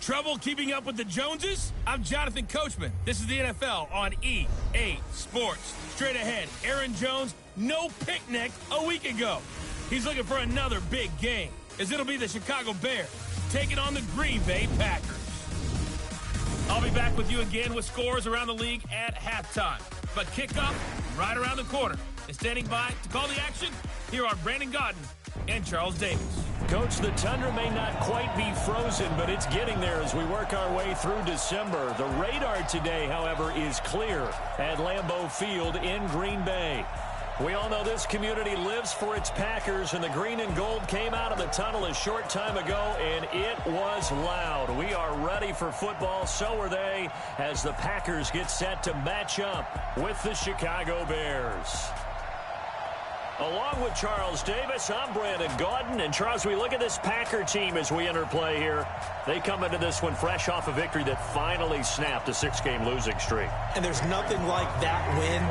Trouble keeping up with the Joneses? I'm Jonathan Coachman. This is the NFL on EA Sports. Straight ahead, Aaron Jones, no picnic a week ago. He's looking for another big game, as it'll be the Chicago Bears taking on the Green Bay Packers. I'll be back with you again with scores around the league at halftime. But kickoff right around the corner. And standing by to call the action, here are Brandon Gaudin and Charles Davis. Coach, the tundra may not quite be frozen, but it's getting there as we work our way through December. The radar today, however, is clear at Lambeau Field in Green Bay. We all know this community lives for its Packers, and the green and gold came out of the tunnel a short time ago, and it was loud. We are ready for football, so are they, as the Packers get set to match up with the Chicago Bears. Along with Charles Davis, I'm Brandon Gaudin. And, Charles, we look at this Packer team as we enter play here. They come into this one fresh off a victory that finally snapped a 6-game losing streak. And there's nothing like that win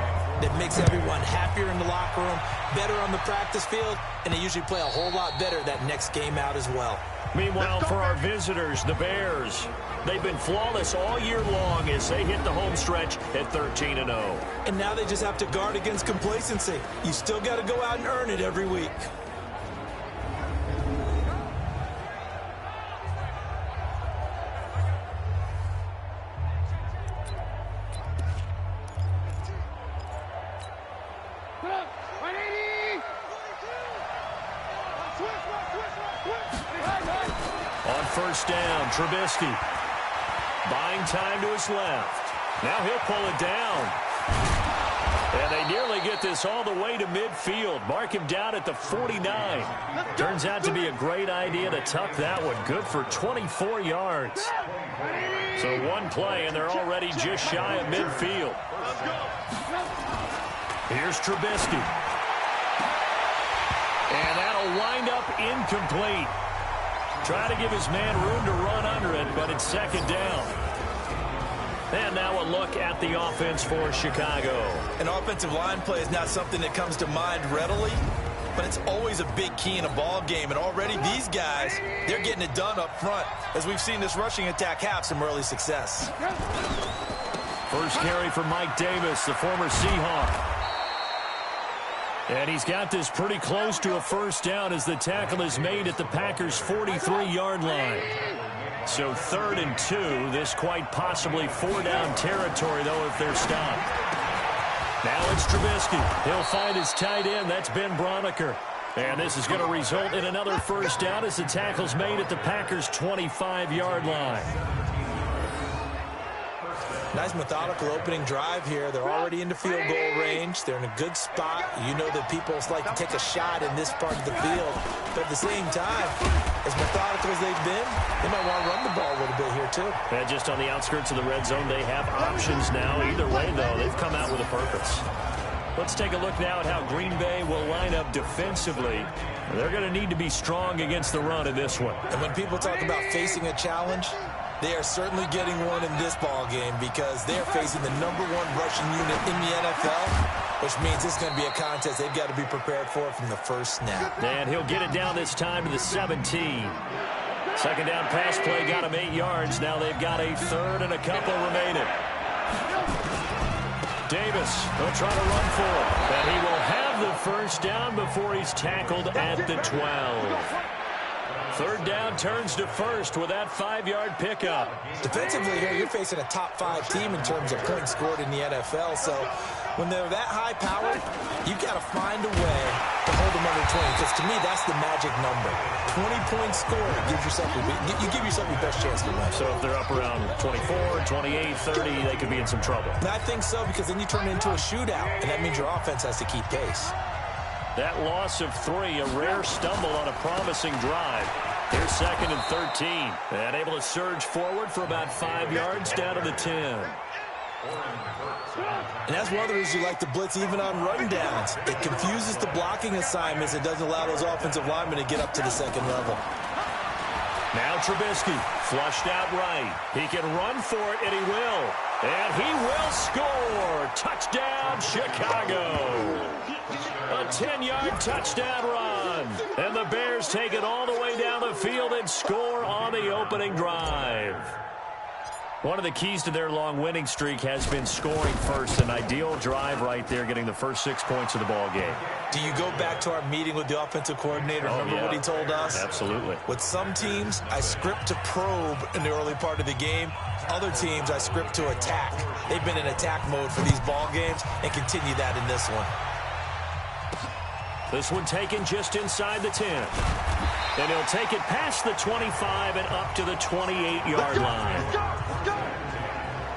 that makes everyone happier in the locker room, better on the practice field, and they usually play a whole lot better that next game out as well. Meanwhile, for our visitors, the Bears, they've been flawless all year long as they hit the home stretch at 13-0. And now they just have to guard against complacency. You still got to go out and earn it every week. On first down, Trubisky buying time to his left. Now he'll pull it down. And they nearly get this all the way to midfield. Mark him down at the 49. Turns out to be a great idea to tuck that one. Good for 24 yards. So one play, and they're already just shy of midfield. Here's Trubisky. And that'll wind up incomplete. Try to give his man room to run under it, but it's second down. And now a look at the offense for Chicago. An offensive line play is not something that comes to mind readily, but it's always a big key in a ball game. And already these guys, they're getting it done up front, as we've seen this rushing attack have some early success. First carry for Mike Davis, the former Seahawk. And he's got this pretty close to a first down as the tackle is made at the Packers' 43-yard line. So 3rd and 2. This quite possibly 4-down territory, though, if they're stopped. Now it's Trubisky. He'll find his tight end. That's Ben Broniker. And this is going to result in another first down as the tackle's made at the Packers' 25-yard line. Nice methodical opening drive here. They're already into field goal range. They're in a good spot. You know that people like to take a shot in this part of the field. But at the same time, as methodical as they've been, they might want to run the ball a little bit here too. And just on the outskirts of the red zone, they have options now. Either way, though, they've come out with a purpose. Let's take a look now at how Green Bay will line up defensively. They're going to need to be strong against the run in this one. And when people talk about facing a challenge, they are certainly getting one in this ball game because they're facing the #1 rushing unit in the NFL, which means it's going to be a contest they've got to be prepared for from the first snap. And he'll get it down this time to the 17. Second down pass play got him 8 yards. Now they've got a 3rd and a couple remaining. Davis will try to run for it. And he will have the first down before he's tackled at the 12. 3rd down turns to first with that 5-yard pickup. Defensively here, you're facing a top 5 team in terms of points scored in the NFL. So when they're that high powered, you've got to find a way to hold them under 20. Because to me, that's the magic number. 20 points scored gives yourself you give yourself your best chance to win. So if they're up around 24, 28, 30, they could be in some trouble. And I think so, because then you turn it into a shootout, and that means your offense has to keep pace. That loss of 3, a rare stumble on a promising drive. Here's 2nd and 13. And able to surge forward for about 5 yards down to the 10. And that's one of the reasons you like to blitz even on run downs. It confuses the blocking assignments. It doesn't allow those offensive linemen to get up to the second level. Now Trubisky, flushed out right. He can run for it, and he will. And he will score. Touchdown, Chicago. A 10-yard touchdown run. And the Bears Bears take it all the way down the field and score on the opening drive. One of the keys to their long winning streak has been scoring first. An ideal drive right there, getting the first 6 points of the ball game. Do you go back to our meeting with the offensive coordinator? Remember what he told us? Absolutely. With some teams, I script to probe in the early part of the game. Other teams, I script to attack. They've been in attack mode for these ball games and continue that in this one. This one taken just inside the 10. Then he'll take it past the 25 and up to the 28-yard line.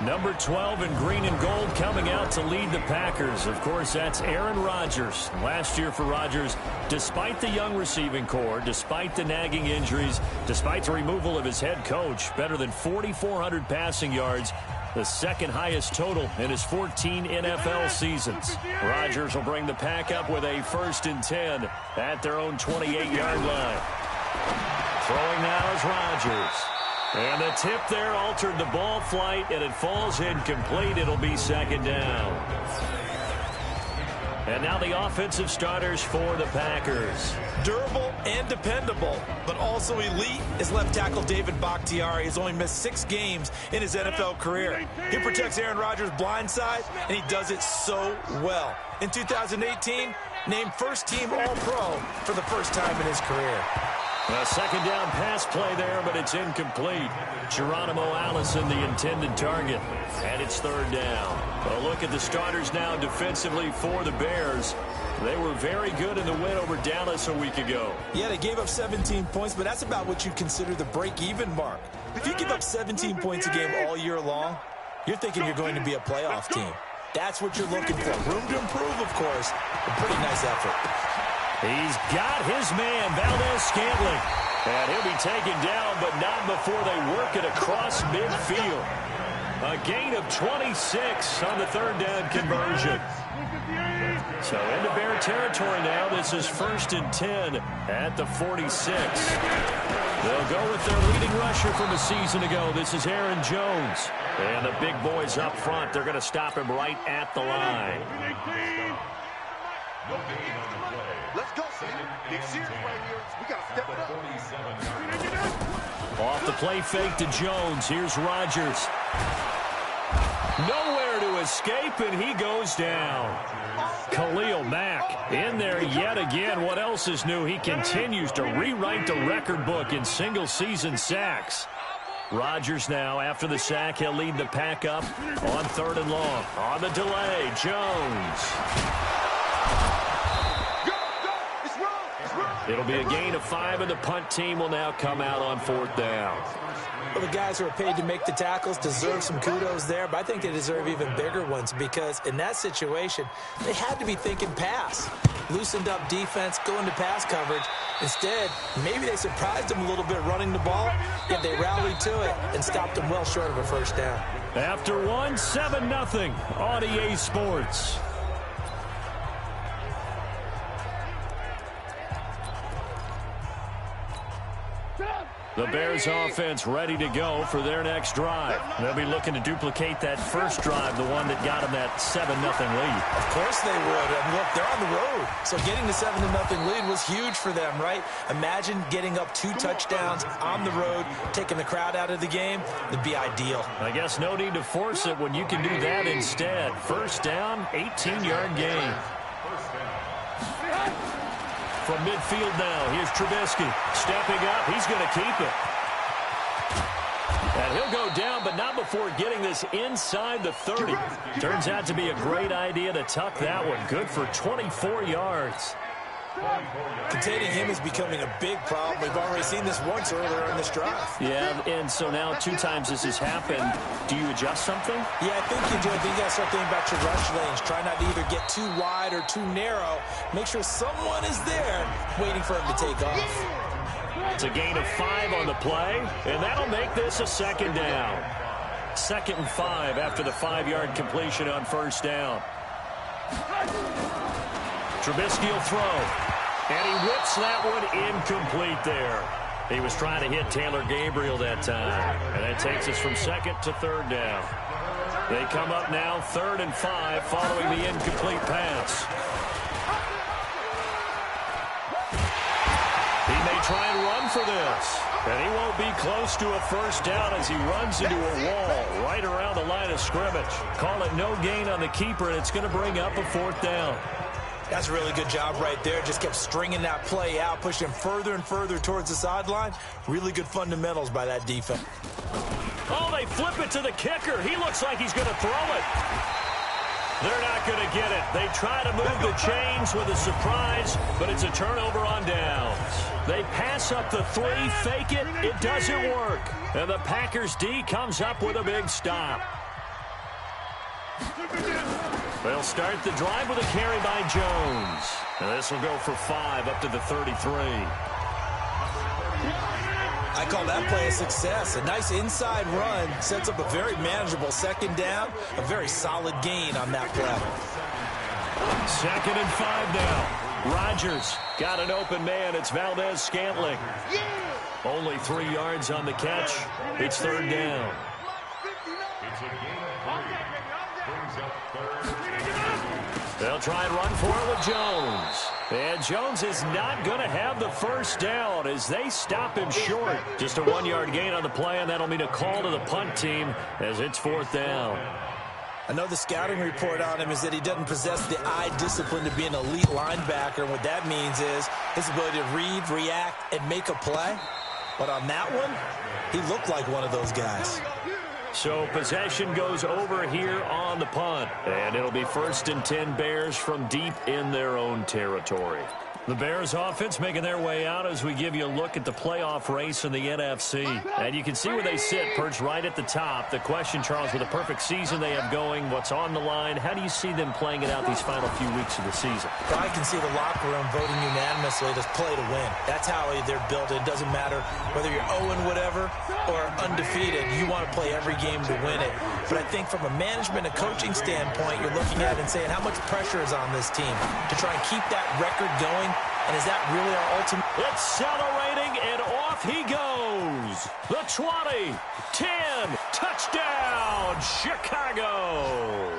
Number 12 in green and gold coming out to lead the Packers. Of course, that's Aaron Rodgers. Last year for Rodgers, despite the young receiving core, despite the nagging injuries, despite the removal of his head coach, better than 4,400 passing yards, the second highest total in his 14 NFL seasons. Rodgers will bring the Pack up with a 1st and 10 at their own 28-yard line. Throwing now is Rodgers. And the tip there altered the ball flight, and it falls incomplete. It'll be 2nd down. And now the offensive starters for the Packers. Durable and dependable, but also elite is left tackle David Bakhtiari. He's only missed 6 games in his NFL career. He protects Aaron Rodgers' blind side, and he does it so well. In 2018, named first-team All-Pro for the first time in his career. A 2nd down pass play there, but it's incomplete. Geronimo Allison, the intended target. And it's 3rd down. A look at the starters now defensively for the Bears. They were very good in the win over Dallas a week ago. Yeah, they gave up 17 points, but that's about what you'd consider the break-even mark. If you give up 17 points a game all year long, you're thinking you're going to be a playoff team. That's what you're looking for. Room to improve, of course. A pretty nice effort. He's got his man, Valdez-Scantling. And he'll be taken down, but not before they work it across midfield. A gain of 26 on the 3rd down conversion. So into Bear territory now. This is 1st and 10 at the 46. They'll go with their leading rusher from a season ago. This is Aaron Jones. And the big boys up front, they're going to stop him right at the line. Let's go, Big series right here. We got to step it up. Off the play fake to Jones. Here's Rodgers. Nowhere to escape, and he goes down. Khalil Mack in there yet again. What else is new? He continues to rewrite the record book in single-season sacks. Rodgers now, after the sack, he'll lead the Pack up on 3rd and long. On the delay, Jones. It'll be a gain of 5, and the punt team will now come out on 4th down. Well, the guys who are paid to make the tackles deserve some kudos there, but I think they deserve even bigger ones because in that situation, they had to be thinking pass. Loosened up defense, going to pass coverage. Instead, maybe they surprised them a little bit running the ball, yet they rallied to it and stopped them well short of a 1st down. After 1, 7-0 on EA Sports. The Bears offense ready to go for their next drive. They'll be looking to duplicate that first drive, the one that got them that 7-0 lead. Of course they would. And look, they're on the road. So getting the 7-0 lead was huge for them, right? Imagine getting up 2 touchdowns on the road, taking the crowd out of the game. It'd be ideal. I guess no need to force it when you can do that instead. 1st down, 18-yard gain. From midfield now, here's Trubisky. Stepping up, he's going to keep it. And he'll go down, but not before getting this inside the 30. Turns out to be a great idea to tuck that one. Good for 24 yards. Containing him is becoming a big problem. We've already seen this once earlier in this drive. Yeah, and so now 2 times this has happened. Do you adjust something? Yeah, I think you do. I think you got to start thinking about your rush lanes. Try not to either get too wide or too narrow. Make sure someone is there waiting for him to take off. It's a gain of 5 on the play, and that'll make this a 2nd down. 2nd and 5 after the 5-yard completion on 1st down. Trubisky will throw, and he whips that one incomplete there. He was trying to hit Taylor Gabriel that time, and that takes us from 2nd to 3rd down. They come up now 3rd and 5 following the incomplete pass. He made try and run for this. And he won't be close to a first down as he runs into a wall right around the line of scrimmage. Call it no gain on the keeper, and it's going to bring up a fourth down. That's a really good job right there. Just kept stringing that play out, pushing him further and further towards the sideline. Really good fundamentals by that defense. Oh, they flip it to the kicker. He looks like he's going to throw it. They're not going to get it. They try to move the chains with a surprise, but it's a turnover on downs. They pass up the three, fake it. It doesn't work. And the Packers D comes up with a big stop. They'll start the drive with a carry by Jones. And this will go for 5 up to the 33. I call that play a success. A nice inside run sets up a very manageable second down. A very solid gain on that play. 2nd and 5 now. Rodgers got an open man. It's Valdez-Scantling. Only 3 yards on the catch. It's 3rd down. They'll try and run for it with Jones. And Jones is not going to have the first down as they stop him short. Just a 1-yard gain on the play, and that'll mean a call to the punt team as it's 4th down. I know the scouting report on him is that he doesn't possess the eye discipline to be an elite linebacker. And what that means is his ability to read, react, and make a play. But on that one, he looked like one of those guys. So possession goes over here on the punt. And it'll be 1st and 10 Bears from deep in their own territory. The Bears offense making their way out as we give you a look at the playoff race in the NFC. And you can see where they sit, perched right at the top. The question, Charles, with a perfect season they have going, what's on the line, how do you see them playing it out these final few weeks of the season? I can see the locker room voting unanimously to play to win. That's how they're built. It doesn't matter whether you're 0 whatever or undefeated. You want to play every game to win it. But I think from a management and coaching standpoint, you're looking at it and saying how much pressure is on this team to try and keep that record going. And is that really our ultimate? Accelerating, and off he goes. The 20, 10, touchdown, Chicago.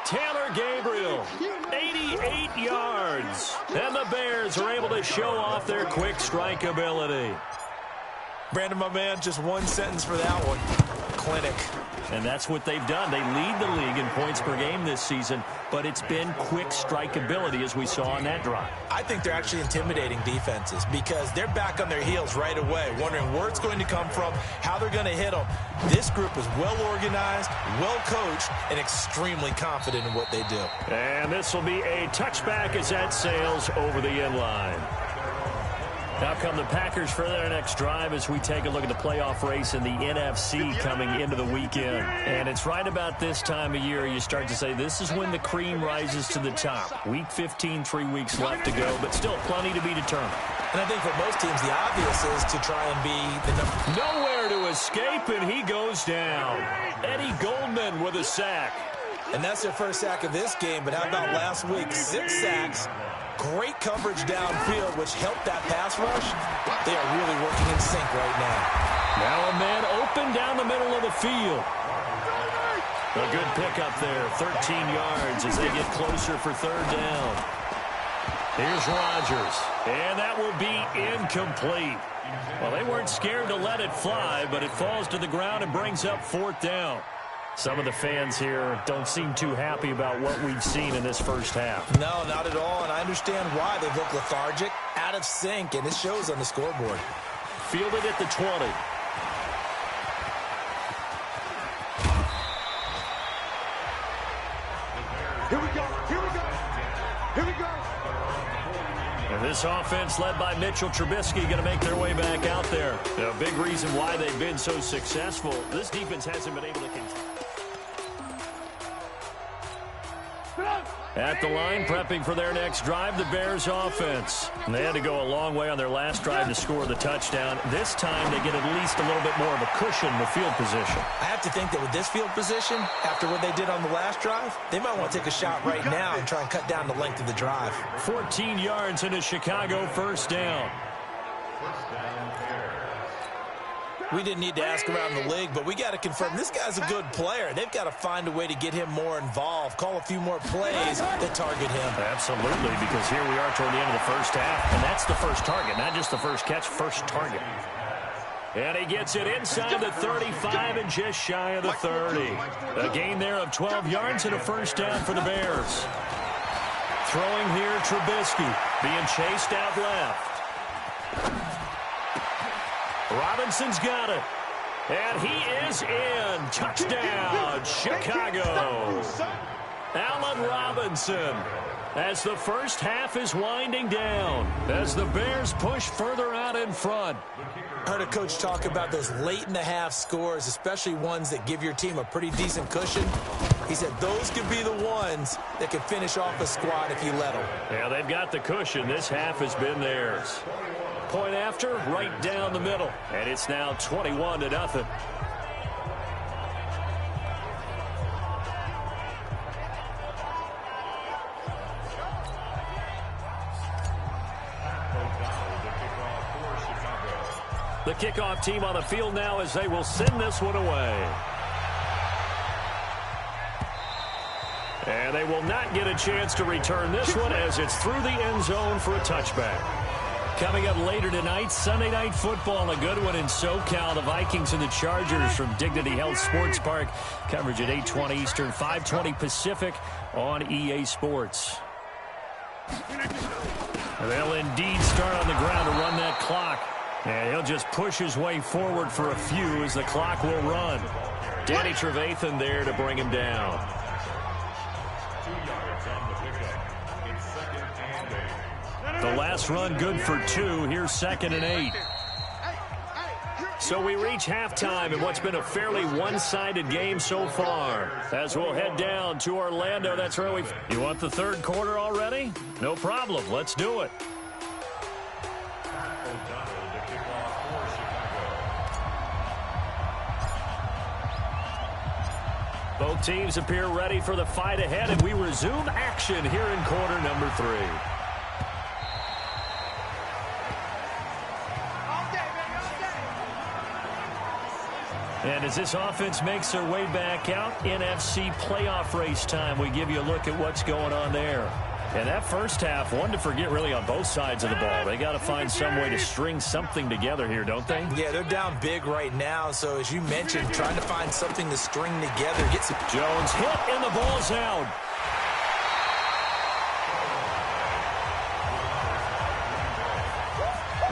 Taylor Gabriel, 88 yards. And the Bears are able to show off their quick strike ability. Brandon, my man, just one sentence for that one. Clinic. And that's what they've done. They lead the league in points per game this season, but it's been quick strike ability as we saw on that drive. I think they're actually intimidating defenses because they're back on their heels right away, wondering where it's going to come from, how they're going to hit them. This group is well organized, well coached, and extremely confident in what they do. And this will be a touchback as that sails over the end line. Now come the Packers for their next drive as we take a look at the playoff race in the NFC coming into the weekend. And it's right about this time of year you start to say this is when the cream rises to the top. Week 15, 3 weeks left to go, but still plenty to be determined. And I think for most teams, the obvious is to try and be the number. Nowhere to escape, and he goes down. Eddie Goldman with a sack. And that's their first sack of this game, but how about last week? 6 sacks. Great coverage downfield, which helped that pass rush. They are really working in sync right now. Now a man open down the middle of the field. A good pickup there, 13 yards as they get closer for 3rd down. Here's Rodgers, and that will be incomplete. Well, they weren't scared to let it fly, but it falls to the ground and brings up 4th down. Some of the fans here don't seem too happy about what we've seen in this first half. No, not at all, and I understand why. They look lethargic, out of sync, and it shows on the scoreboard. Fielded at the 20. Here we go. Here we go. Here we go. And this offense led by Mitchell Trubisky going to make their way back out there. A big reason why they've been so successful. This defense hasn't been able to continue. At the line, prepping for their next drive, the Bears offense. And they had to go a long way on their last drive to score the touchdown. This time, they get at least a little bit more of a cushion in the field position. I have to think that with this field position, after what they did on the last drive, they might want to take a shot right now and try and cut down the length of the drive. 14 yards into Chicago, 1st down. We didn't need to ask around the league, but we got to confirm this guy's a good player. They've got to find a way to get him more involved, call a few more plays that target him. Absolutely, because here we are toward the end of the first half, and that's the first target, not just the first catch, first target. And he gets it inside the 35 and just shy of the 30. A gain there of 12 yards and a first down for the Bears. Throwing here, Trubisky being chased out left. Robinson's got it. And he is in. Touchdown, Chicago. Allen Robinson. As the first half is winding down, as the Bears push further out in front. I heard a coach talk about those late-in-the-half scores, especially ones that give your team a pretty decent cushion. He said those could be the ones that could finish off a squad if you let them. Yeah, they've got the cushion. This half has been theirs. Point after, right down the middle. And it's now 21-0. The kickoff team on the field now as they will send this one away. And they will not get a chance to return this one as it's through the end zone for a touchback. Coming up later tonight, Sunday Night Football, a good one in SoCal. The Vikings and the Chargers from Dignity Health Sports Park. Coverage at 8:20 Eastern, 5:20 Pacific on EA Sports. They'll indeed start on the ground to run that clock. And he'll just push his way forward for a few as the clock will run. Danny Trevathan there to bring him down. The last run good for 2. Here's 2nd and 8. So we reach halftime in what's been a fairly one-sided game so far. As we'll head down to Orlando, that's where You want the third quarter already? No problem. Let's do it. Both teams appear ready for the fight ahead, and we resume action here in quarter number 3. And as this offense makes their way back out, NFC playoff race time, we give you a look at what's going on there. And that first half, one to forget really on both sides of the ball. They got to find some way to string something together here, don't they? Yeah, they're down big right now. So as you mentioned, trying to find something to string together. Get some Jones hit and the ball's out.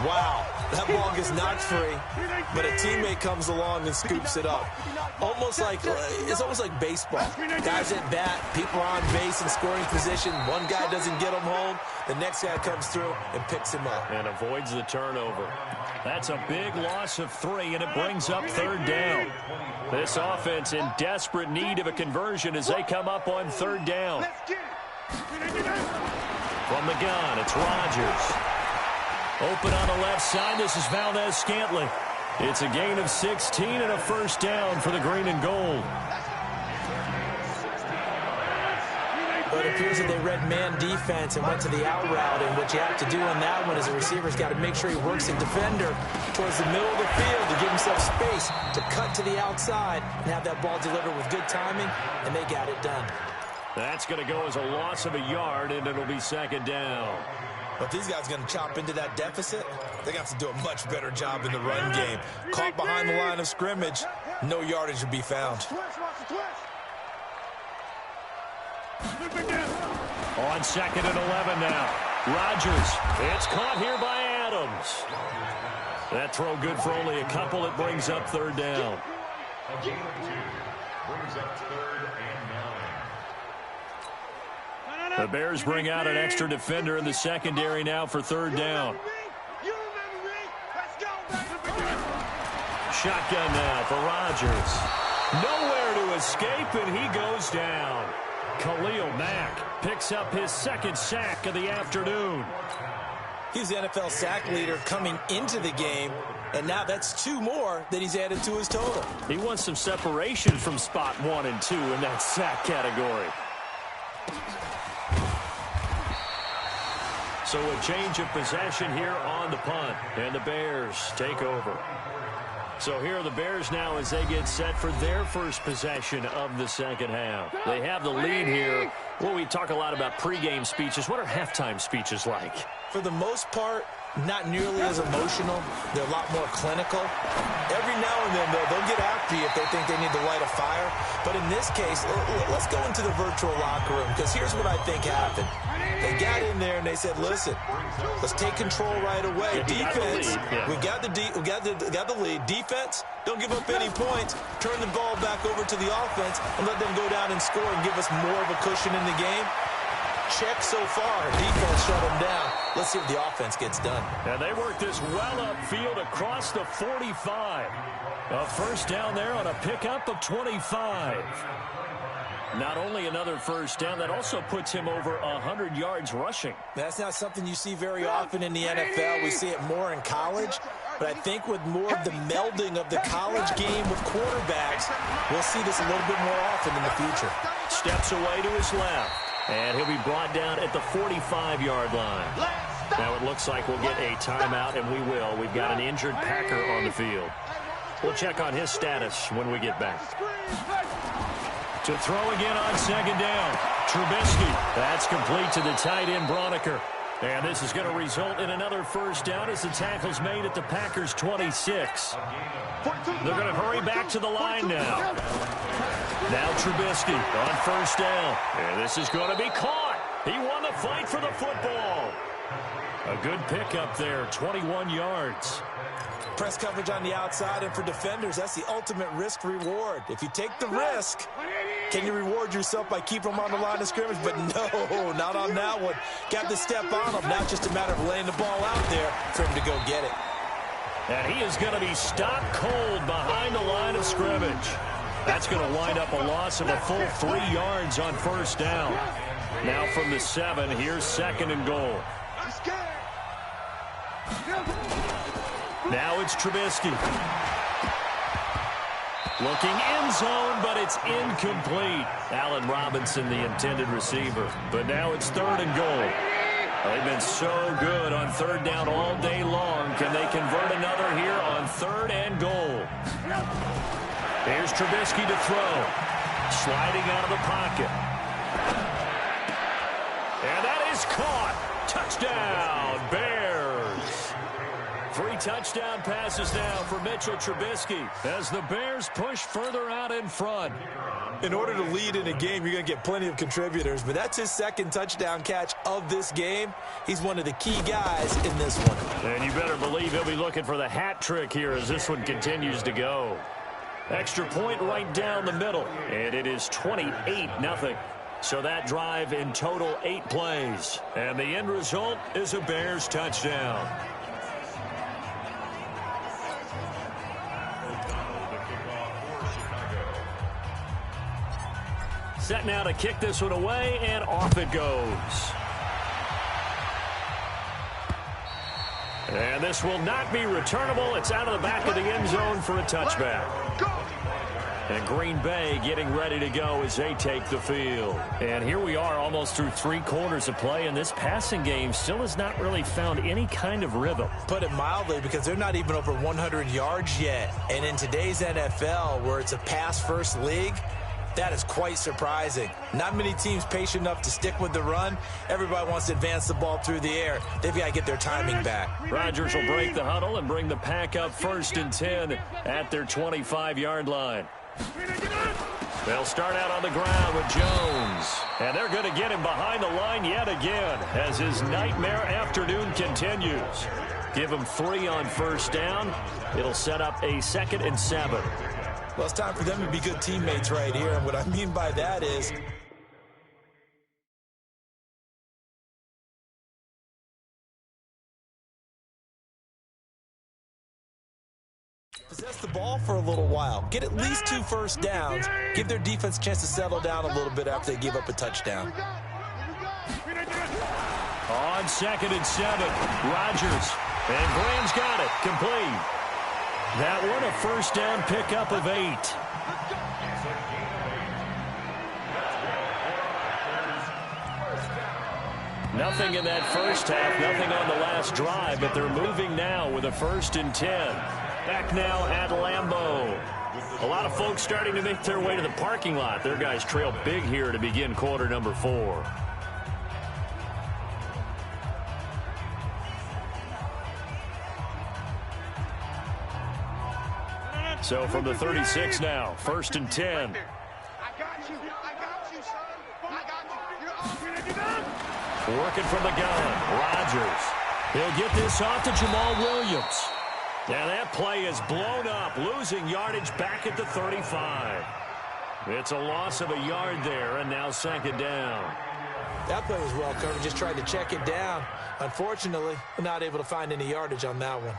Wow, that ball gets knocked free, but a teammate comes along and scoops it up. It's almost like baseball. Guys at bat, people are on base in scoring position. One guy doesn't get him home. The next guy comes through and picks him up. And avoids the turnover. That's a big loss of 3, and it brings up 3rd down. This offense in desperate need of a conversion as they come up on 3rd down. From the gun, it's Rodgers. Open on the left side, this is Valdez-Scantling. It's a gain of 16 and a first down for the green and gold. But it appears that they read man defense and went to the out route, and what you have to do on that one is the receiver's got to make sure he works the defender towards the middle of the field to give himself space to cut to the outside and have that ball delivered with good timing, and they got it done. That's going to go as a loss of a yard, and it'll be 2nd down. But these guys are going to chop into that deficit. They're going to have to do a much better job in the run game. Caught behind the line of scrimmage, no yardage will be found. On 2nd and 11 now. Rodgers. It's caught here by Adams. That throw good for only a couple. It brings up 3rd down. The Bears bring out an extra defender in the secondary now for 3rd down. Shotgun now for Rodgers. Nowhere to escape, and he goes down. Khalil Mack picks up his 2nd sack of the afternoon. He's the NFL sack leader coming into the game, and now that's 2 more that he's added to his total. He wants some separation from spot 1 and 2 in that sack category. So a change of possession here on the punt, and the Bears take over. So here are the Bears now as they get set for their first possession of the second half. They have the lead here. Well, we talk a lot about pregame speeches. What are halftime speeches like? For the most part, not nearly as emotional. They're a lot more clinical. Every now and then, they'll get after you if they think they need to light a fire. But in this case, let's go into the virtual locker room, because here's what I think happened. They got in there and they said, listen, let's take control right away. Defense, we got the lead. Defense, don't give up any points. Turn the ball back over to the offense and let them go down and score and give us more of a cushion in the game. Check so far. Defense shut them down. Let's see if the offense gets done. And they work this well upfield across the 45. A first down there on a pickup of 25. Not only another first down, that also puts him over 100 yards rushing. That's not something you see very often in the NFL. We see it more in college. But I think with more of the melding of the college game with quarterbacks, we'll see this a little bit more often in the future. Steps away to his left. And he'll be brought down at the 45-yard line. Now it looks like we'll get a timeout, and we will. We've got an injured Packer on the field. We'll check on his status when we get back. To throw again on second down. Trubisky. That's complete to the tight end, Broniker. And this is going to result in another first down as the tackle's made at the Packers' 26. They're going to hurry back to the line now. Now Trubisky on first down. And this is going to be caught. He won the fight for the football. A good pickup there, 21 yards. Press coverage on the outside, and for defenders, that's the ultimate risk-reward. If you take the risk, can you reward yourself by keeping them on the line of scrimmage? But no, not on that one. Got to step on them. Now just a matter of laying the ball out there for him to go get it. And he is going to be stopped cold behind the line of scrimmage. That's going to wind up a loss of a full 3 yards on first down. Now from the 7, here's second and goal. Now it's Trubisky. Looking end zone, but it's incomplete. Allen Robinson, the intended receiver. But now it's third and goal. They've been so good on third down all day long. Can they convert another here on third and goal? Here's Trubisky to throw. Sliding out of the pocket. And that is caught. Touchdown, Bears. 3 touchdown passes now for Mitchell Trubisky as the Bears push further out in front. In order to lead in a game, you're going to get plenty of contributors, but that's his second touchdown catch of this game. He's one of the key guys in this one. And you better believe he'll be looking for the hat trick here as this one continues to go. Extra point right down the middle, and it is 28-0. So that drive in total 8 plays. And the end result is a Bears touchdown. Set now to kick this one away, and off it goes. And this will not be returnable. It's out of the back of the end zone for a touchback. And Green Bay getting ready to go as they take the field. And here we are almost through 3 quarters of play, and this passing game still has not really found any kind of rhythm. Put it mildly, because they're not even over 100 yards yet. And in today's NFL, where it's a pass-first league, that is quite surprising. Not many teams patient enough to stick with the run. Everybody wants to advance the ball through the air. They've got to get their timing back. Rodgers will break the huddle and bring the pack up 1st and 10 at their 25-yard line. They'll start out on the ground with Jones. And they're going to get him behind the line yet again as his nightmare afternoon continues. Give him 3 on first down. It'll set up a 2nd and 7. Well, it's time for them to be good teammates right here. And what I mean by that is possess the ball for a little while. Get at least 2 first downs. Give their defense a chance to settle down a little bit after they give up a touchdown. On 2nd and 7, Rodgers. And Graham's got it. Complete. That one a first down pickup of 8. Nothing in that first half, nothing on the last drive, but they're moving now with a 1st and 10. Back now at Lambeau. A lot of folks starting to make their way to the parking lot. Their guys trail big here to begin quarter number 4. So from the 36 now, 1st and 10. I got you. I got you, son. I got you. You're off. Working from the gun, Rodgers. He'll get this off to Jamal Williams. Now that play is blown up, losing yardage back at the 35. It's a loss of a yard there, and now 2nd down. That play was well covered, just tried to check it down. Unfortunately, we're not able to find any yardage on that one.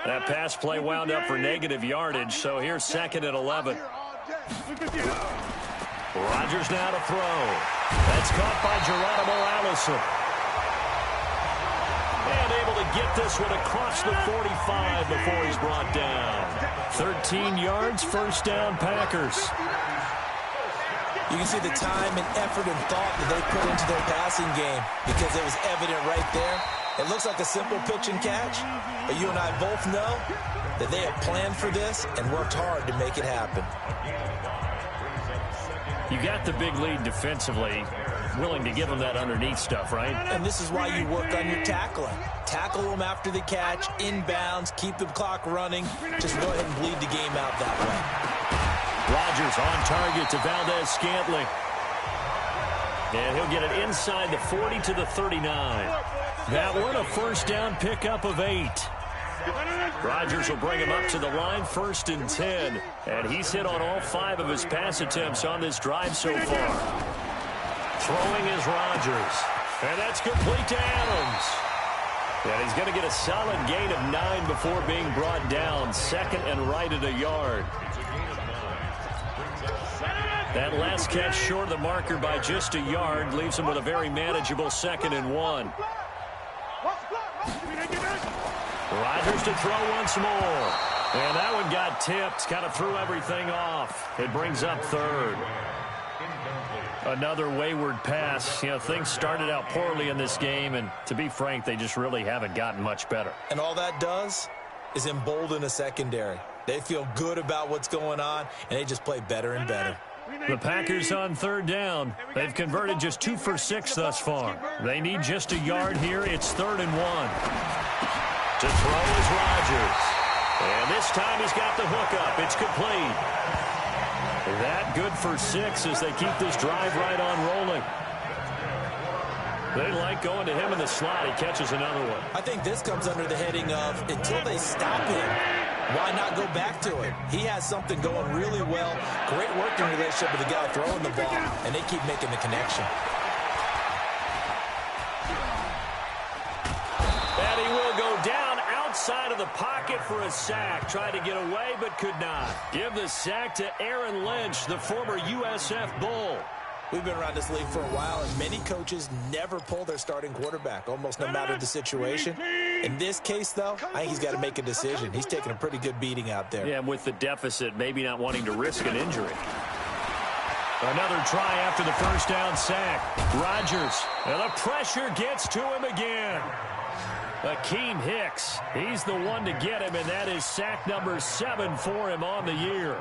That pass play wound up for negative yardage, so here's 2nd and 11. Rodgers now to throw. That's caught by Geronimo Allison. And able to get this one across the 45 before he's brought down. 13 yards, 1st down, Packers. You can see the time and effort and thought that they put into their passing game because it was evident right there. It looks like a simple pitch and catch, but you and I both know that they have planned for this and worked hard to make it happen. You got the big lead defensively, willing to give them that underneath stuff, right? And this is why you work on your tackling. Tackle them after the catch, inbounds, keep the clock running. Just go ahead and bleed the game out that way. Rodgers on target to Valdez-Scantling. And he'll get it inside the 40 to the 39. That one a 1st down pickup of 8. Rodgers will bring him up to the line, 1st and 10. And he's hit on all 5 of his pass attempts on this drive so far. Throwing is Rodgers. And that's complete to Adams. And he's going to get a solid gain of 9 before being brought down. 2nd and right at a yard. That last catch short of the marker by just a yard leaves him with a very manageable 2nd and 1. Rodgers to throw once more. And that one got tipped, kind of threw everything off. It brings up 3rd. Another wayward pass. You know, things started out poorly in this game, and to be frank, they just really haven't gotten much better. And all that does is embolden a secondary. They feel good about what's going on, and they just play better and better. The Packers on 3rd down. They've converted just 2 for 6 thus far. They need just a yard here. It's 3rd and 1. To throw is Rodgers. And this time he's got the hook up. It's complete. That good for 6 as they keep this drive right on rolling. They like going to him in the slot. He catches another one. I think this comes under the heading of until they stop him, why not go back to it? He has something going really well. Great working relationship with the guy throwing the ball, and they keep making the connection. And he will go down outside of the pocket for a sack. Tried to get away, but could not. Give the sack to Aaron Lynch, the former USF Bull. We've been around this league for a while, and many coaches never pull their starting quarterback, almost no matter the situation. In this case, though, I think he's got to make a decision. He's taking a pretty good beating out there. Yeah, and with the deficit, maybe not wanting to risk an injury. Another try after the 1st down sack. Rodgers, and the pressure gets to him again. Akeem Hicks, he's the one to get him, and that is sack number 7 for him on the year.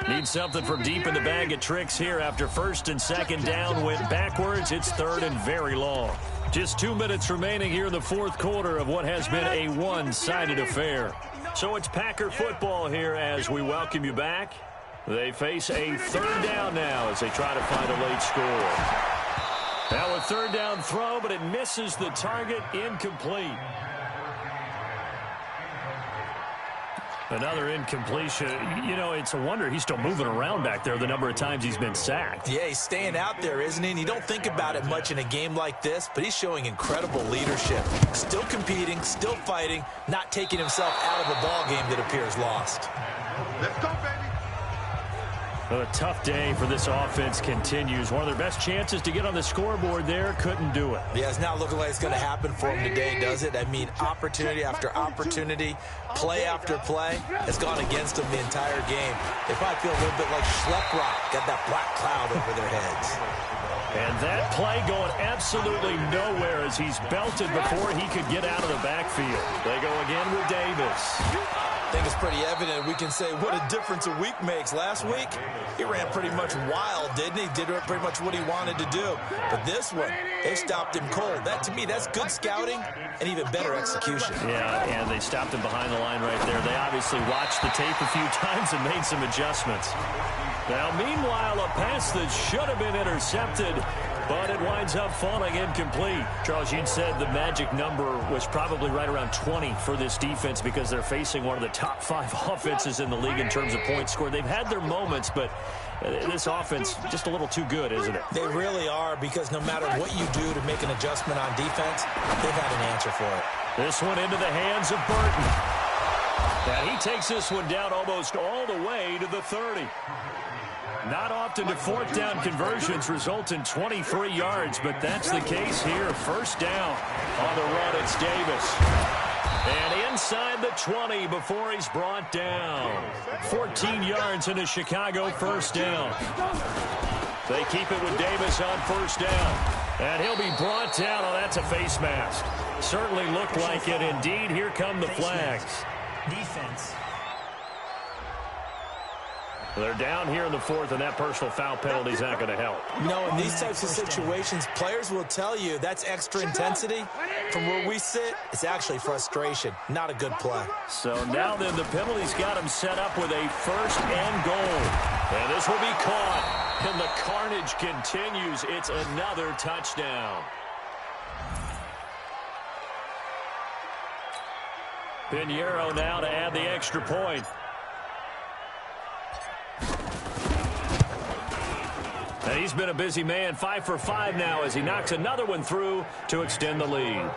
Need something from deep in the bag of tricks here after 1st and 2nd down. Went backwards. It's 3rd and very long. Just 2 minutes remaining here in the 4th quarter of what has been a one-sided affair. So it's Packer football here as we welcome you back. They face a 3rd down now as they try to find a late score. Now a 3rd down throw, but it misses the target, incomplete. Another incompletion. You know, it's a wonder he's still moving around back there the number of times he's been sacked. Yeah, he's staying out there, isn't he? And you don't think about it much in a game like this, but he's showing incredible leadership. Still competing, still fighting, not taking himself out of a ball game that appears lost. Let's go, baby. A tough day for this offense continues. One of their best chances to get on the scoreboard there, couldn't do it. Yeah, it's not looking like it's going to happen for him today, does it? I mean, opportunity after opportunity, play after play has gone against them the entire game. They probably feel a little bit like Schlepp got that black cloud over their heads. And that play going absolutely nowhere as he's belted before he could get out of the backfield. They go again with Davis. I think it's pretty evident. We can say what a difference a week makes. Last week, he ran pretty much wild, didn't he? Did pretty much what he wanted to do. But this one, they stopped him cold. That, to me, that's good scouting and even better execution. Yeah, and they stopped him behind the line right there. They obviously watched the tape a few times and made some adjustments. Now, meanwhile, a pass that should have been intercepted, but it winds up falling incomplete. Charles, you'd said the magic number was probably right around 20 for this defense because they're facing one of the top 5 offenses in the league in terms of points scored. They've had their moments, but this offense just a little too good, isn't it? They really are, because no matter what you do to make an adjustment on defense, they've had an answer for it. This one into the hands of Burton. And he takes this one down almost all the way to the 30. Not often do fourth down conversions result in 23 yards, but that's the case here. First down on the run, it's Davis. And inside the 20 before he's brought down. 14 yards in a Chicago first down. They keep it with Davis on first down. And he'll be brought down. Oh, that's a face mask. Certainly looked like it. Indeed, here come the flags. Defense. They're down here in the fourth, and that personal foul penalty is not going to help. No, in these types of situations, players will tell you that's extra intensity. From where we sit, it's actually frustration, not a good play. So now then, the penalty's got him set up with a first and goal. And this will be caught, and the carnage continues. It's another touchdown. Pinheiro now to add the extra point. And he's been a busy man, 5 for 5 now as he knocks another one through to extend the lead.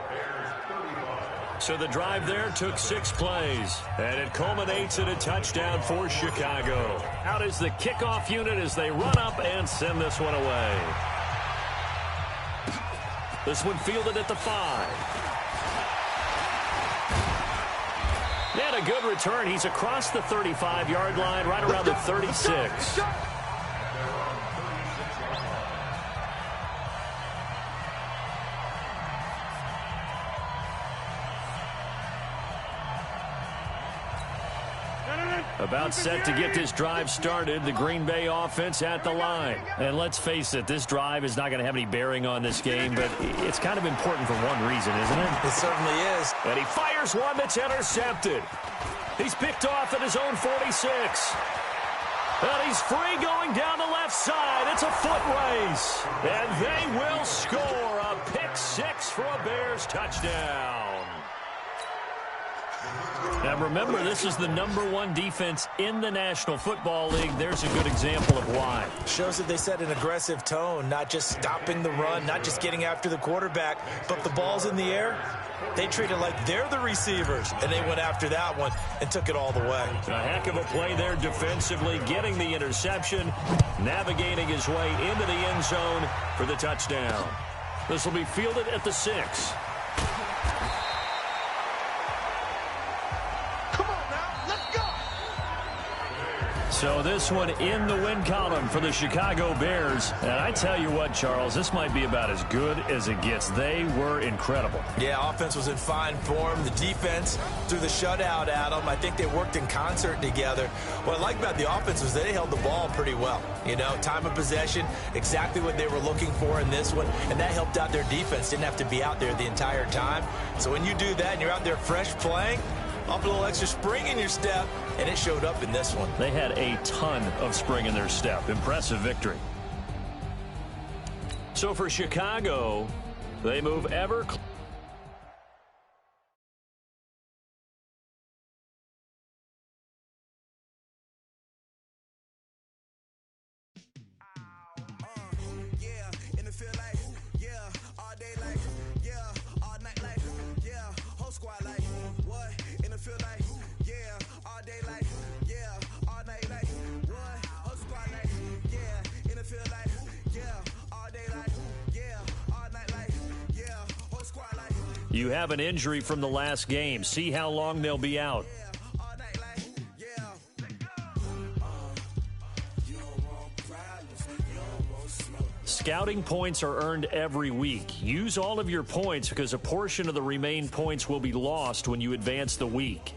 So the drive there took 6 plays, and it culminates in a touchdown for Chicago. Out is the kickoff unit as they run up and send this one away. This one fielded at the 5. And a good return. He's across the 35-yard line, right around the 36. About set to get this drive started, the Green Bay offense at the line. And let's face it, this drive is not going to have any bearing on this game, but it's kind of important for one reason, isn't it? It certainly is. And he fires one that's intercepted. He's picked off at his own 46. And he's free going down the left side. It's a foot race. And they will score a pick 6 for a Bears touchdown. Now remember, this is the #1 defense in the National Football League. There's a good example of why. Shows that they set an aggressive tone, not just stopping the run, not just getting after the quarterback, but if the ball's in the air, they treat it like they're the receivers, and they went after that one and took it all the way. A heck of a play there defensively, getting the interception, navigating his way into the end zone for the touchdown. This will be fielded at the 6. So this one in the win column for the Chicago Bears. And I tell you what, Charles, this might be about as good as it gets. They were incredible. Yeah, offense was in fine form. The defense threw the shutout at them. I think they worked in concert together. What I like about the offense was they held the ball pretty well. You know, time of possession, exactly what they were looking for in this one. And that helped out their defense. Didn't have to be out there the entire time. So when you do that and you're out there fresh playing, up a little extra spring in your step, and it showed up in this one. They had a ton of spring in their step. Impressive victory. So for Chicago, they move ever closer. feel like, yeah, all day like, yeah, all night like, yeah, whole squad like, what? And it feel like, yeah, all day like, yeah, all night like, what? Whole squad like, yeah, and it feel like, yeah, all day like, yeah, all night like, yeah, whole squad like. You have an injury from the last game. See how long they'll be out. Scouting points are earned every week. Use all of your points because a portion of the remaining points will be lost when you advance the week.